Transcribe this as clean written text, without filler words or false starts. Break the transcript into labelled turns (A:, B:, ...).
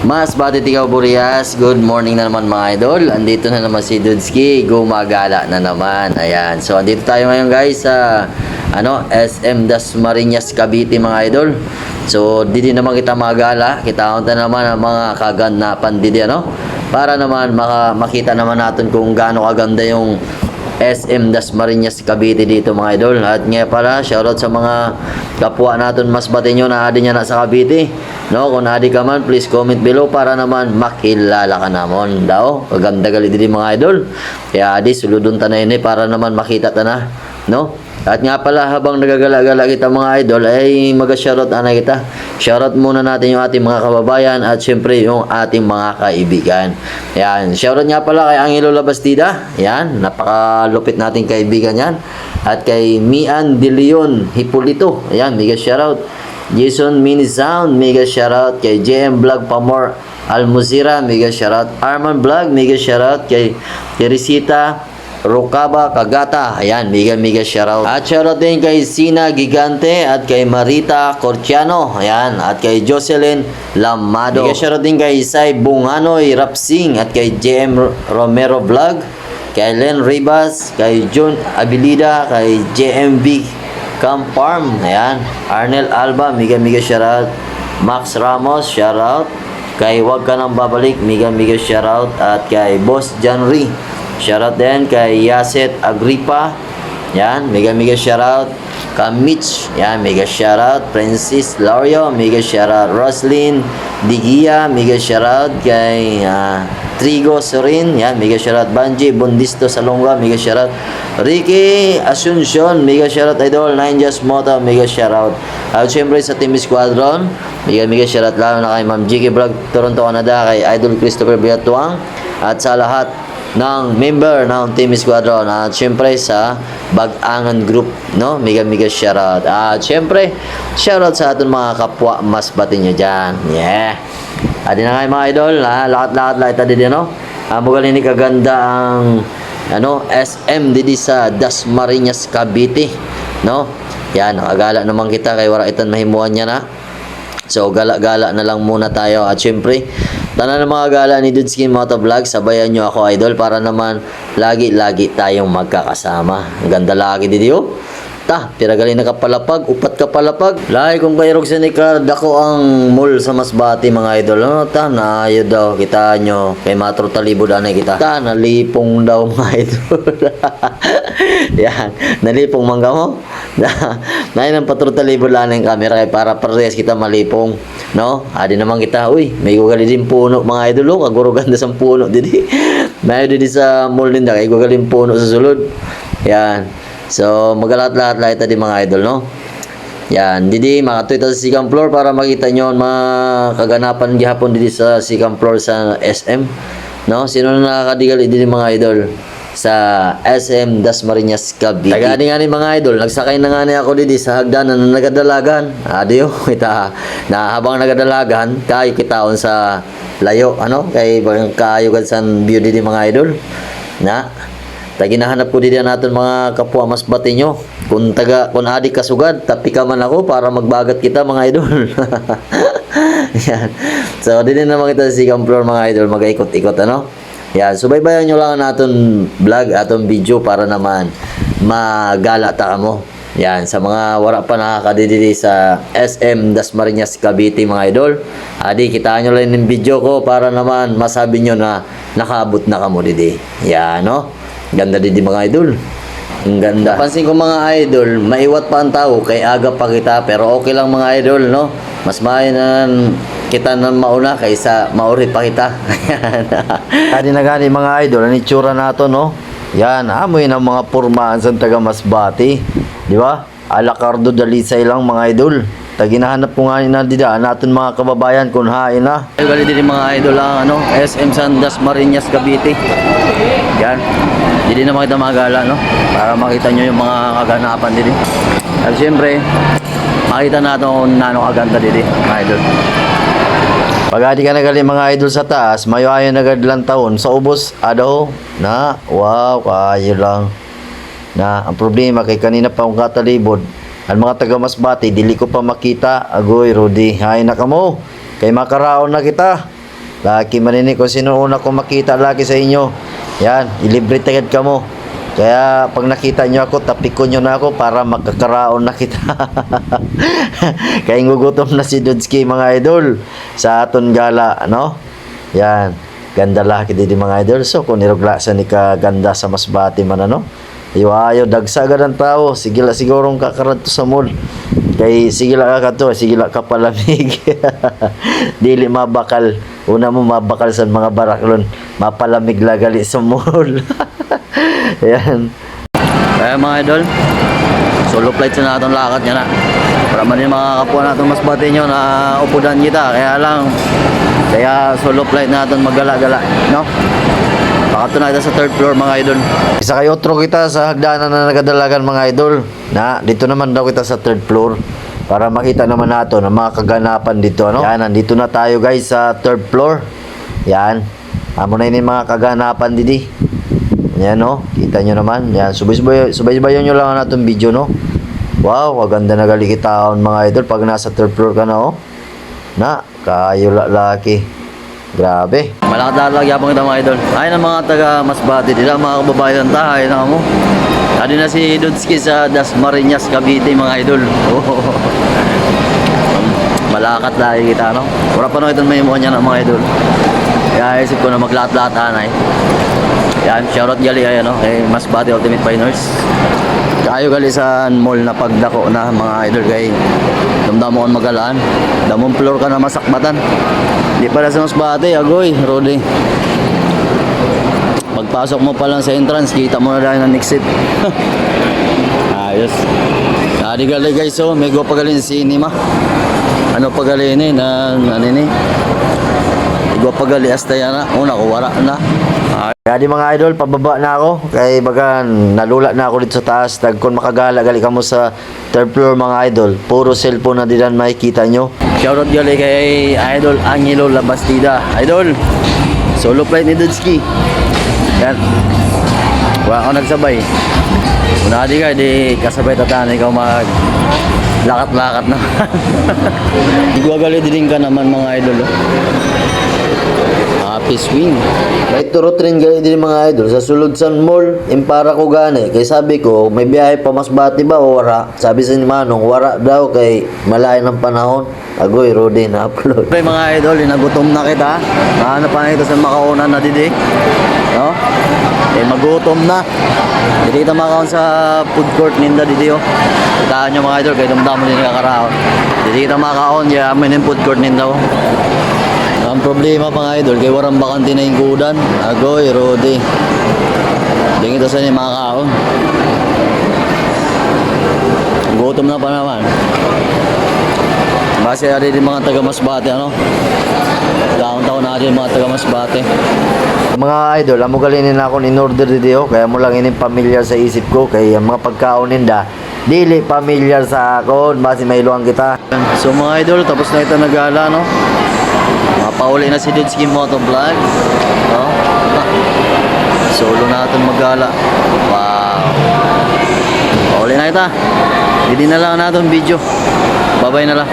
A: Mas Batitigaw Burias, good morning na naman mga idol. Andito na naman si Dudski, gumagala na naman. Ayan. So andito tayo ngayon guys sa SM Dasmariñas Cavite mga idol. So didi naman kita magala, kita unta naman ang mga kaganapan didi para naman makita naman natin kung gaano kaganda yung SM Dasmariñas Cavite dito mga idol. At nga pala, shoutout sa mga kapwa natin mas batinyo na adi niya na sa Cavite. Kung adi ka man, please comment below para naman makilala ka namon daw. Kaganda gali din mga idol. Kaya adi, suludon ta na ini para naman makita ta na. At nga pala, habang nagagala-gala kita mga idol, ay mag-shoutout ana kita. Shoutout muna natin yung ating mga kababayan at syempre yung ating mga kaibigan. Yan, shoutout nga pala kay Angelo Labastida. Yan, napakalupit nating kaibigan yan. At kay Mian De Leon Hipolito. Yan, mega shoutout. Jason Mini Sound, mega shoutout. Kay JM Vlog Pamor Almuzira, mega shoutout. Arman Vlog, mega shoutout. Kay Teresita Rocaba Kagata, ayan, mega shoutout. At shoutout din kay Sina Gigante at kay Marita Corciano, ayan, at kay Jocelyn Lamado. Mega shoutout din kay Isay Bunganoy Rapsing at kay JM Romero Vlog, kay Len Ribas, kay John Abilida, kay JMV Camp Farm, ayan, Arnel Alba, mega shoutout. Max Ramos, shoutout. Kay Wag Ka Nang Babalik, mega shoutout. At kay Boss Janry, shoutout din kay Yaset Agripa. Yan, mega shoutout. Kay Mitch, yan, mega shoutout. Francis Laurio, mega shoutout. Roslyn Digia, mega shoutout. Kay Trigo Sorin, yan, mega shoutout. Banji Bundisto Salonga, mega shoutout. Ricky Asuncion, mega shoutout idol. Ninjas Moto, mega shoutout. At syempre sa Team Squadron, mega shoutout lalo na kay Ma'am Jiki Vlog Toronto, Canada, kay Idol Christopher Biatuang, at sa lahat ng member ng Team Squadron, at syempre sa Bag-angan Group, mega shoutout. At syempre shoutout sa ating mga kapwa mas batin nyo dyan. Yeah, adi na nga mga idol, lahat adi din magaling ni kaganda ang SM didi sa Dasmariñas Cavite. Yan, nakagala naman kita kay wala itan mahimuan niya na. So gala-gala na lang muna tayo. At syempre tanan ng mga gala ni Dudski Motovlog, sabayan nyo ako idol para naman lagi tayong magkakasama. Ang ganda lagi dito. Piragali na kapalapag, upat kapalapag. Lahi kung kairog sa nikard, ako ang mall sa Masbate mga idol. Naayo daw, kita nyo. Kay Matro Talibod anay kita. Nalipong daw mga idol. Yan, nalipong mangga mo. Nahin ang Patro Talibod anay ang camera kay para parehas kita malipong. Adi naman kita, uy, may gugali din puno mga idol. Kaguro ganda sa puno didi. May didi sa mall din da, kay gugaling puno sa sulod. Yan. So, magalat-lahat tadi mga idol, Yan, didi makatuloy tayo sa second floor para makita nyo mga kaganapan gihapon didi sa second floor sa SM, Sino na nakakadigal didi mga idol sa SM Dasmariñas Cavite. Tagani nga ni mga idol, nagsakay na nga ni ako didi sa hagdanan na nagadalagan. Adiyo, kita na habang nagadalagan, kayo kitaon sa layo, kay kayo kadsan view didi mga idol. Ginahanap ko din natin mga kapwa mas batinyo. Kung adi kasugad, tapi ka man ako para magbagat kita mga idol. Yan. So, din naman kita sa second floor mga idol, mag-ikot-ikot Yan, subaybayan nyo lang natin vlog, atong video para naman magala ta mo. Yan, sa mga wala pa nakakadidili sa SM Dasmariñas Cavite mga idol. Adi, kitaan nyo lang yung video ko para naman masabi nyo na nakaabot na kamo didi. Yan, Ganda din mga idol. Ang ganda. Pansin ko mga idol, maiwat pa ang tao kay aga pa kita, pero okay lang mga idol, Mas maayon kita na mauna kaysa mauri pa kita. Kani na gani mga idol, ang itsura nato, Yan, amoy ng mga pormaan sa taga Masbate. Di ba? Alacardo Dalisay lang mga idol. Ginahanap ko nga na didaan natin mga kababayan kung hain na. Gali din mga idol ang SM San Dasmariñas Cavite. Yan. Hindi na makita mga gala, para makita nyo yung mga kaganapan dito. At syempre, makita natin kung nano kaganda dito, mga idol. Pag adi ka nagali mga idol sa taas, mayo ayon nagadlang taon sa ubos, wow, kayo lang. Ang problema kay kanina pa akong katalibod, ang mga taga Masbate, dili ko pa makita. Agoy, Rudy, hay na kamo. Kay makaraon na kita. Laki manini kung sino una ko makita laki sa inyo. Yan, ilibre tagad ka mo. Kaya pag nakita nyo ako, tapikon nyo na ako para magkakaraon na kita. Kaya ngugutom na si Dudski mga idol sa aton gala, no? Yan, ganda laki di mga idol. So kung niruglasan ni ka ganda sa Masbate man ano, ayo dagsa agad ang tao. Sige la sigurong kakarad to sa mall. Kay sige la ka to, sige la ka palamig. Dili mabakal. Una mo mabakal sa mga baraklon, mapalamig la gali sa mall. Ayan. Kaya mga idol, solo flight sa natin lakad niya na. Para man yung mga kapwa natin Masbate nyo na upudan kita. Kaya solo flight natin magala-gala, no? Pakato na kita sa third floor mga idol. Isa kayo otro kita sa hagdanan na nagadalagan mga idol. Na, dito naman daw kita sa third floor. Para makita naman nato ng mga kaganapan dito, ano? Yan, nandito na tayo guys sa third floor. Yan. Amo na yung mga kaganapan didi. Yan, no? Kita nyo naman. Yan, subay-subayan nyo lang na itong video, no? Wow, maganda na galikitaon mga idol pag nasa third floor ka na, oh. Na, kayo laki. Grabe. Malakad lalagyan kita mga idol. Ay ng mga taga Masbate, dila mga kababayan tayo na mo. Adi na si Dudski sa Dasmariñas, Cavite mga idol. Malakat lagi kita, no? Wala pa no itong may mo niya na mga idol. Kaya isip ko na maglahat-lahat anay. Yan, shoutout gali ay ano, kay Masbate Ultimate Finers. Kayo gali sa mall na pagdako na mga idol kay damdamo kon magalaan. Damong floor ka na masakbatan. Di pala sa Masbate, agoy, Rodi. Pagpasok mo pa lang sa entrance, kita mo na dahil ng exit. Ayos. Nadi gali guys, so may go pagalin cinema. Ano pagalin na ano ni? Go pagali hasta yana, una ko wala na. Kaya di mga idol, pababa na ako. Kaya baga nalula na ako dito sa taas. Kung makagala gali ka mo sa third floor mga idol, puro cellphone na dinan makikita nyo. Shoutout gali kay Idol Angelo Labastida. Idol, solo flight ni Dudski. Yan. Wala ako nagsabay. Una di ka, di kasabay tatan. Ikaw mag lakat-lakat na. Iguagali din ka naman mga idol. Happy swing. May turot rin gali din mga idol sa Suludsan Mall, impara ko gani. Kaya sabi ko, may biyahe pa Masbate ba o wara? Sabi sa ni Manong, wara daw kay malayo ng panahon. Agoy, Rodi na upload. Okay mga idol, inagutom na kita. Ano pa na ito sa makaunan na didi? No? Eh magutom na. Dito kita makaon sa food court ninda didi oh. Kitaan nyo mga idol, kaya damdamo din kakaraon. Dito kita makaon, yaman yung food court ninda oh. Ang problema pa idol, kay warang bakante na yung kudan. Agoy, Rodi. Hindi ito sa niya makakaon. Gutom na pa naman. Base na rin mga taga Masbate, ano? Taon-taon na rin mga taga Masbate. Mga idol, amo galinin ako in order dito. Kaya mo lang ining pamilyar sa isip ko. Kaya mga pagkaon ninda, dili pamilyar sa akon. Base may iluang kita. So mga idol, tapos na ito nagala, no? Pauli na si Dudski Motovlog. No? Solo natin magala. Wow. Pauli na kita. Hindi na lang natin video. Bye-bye na lang.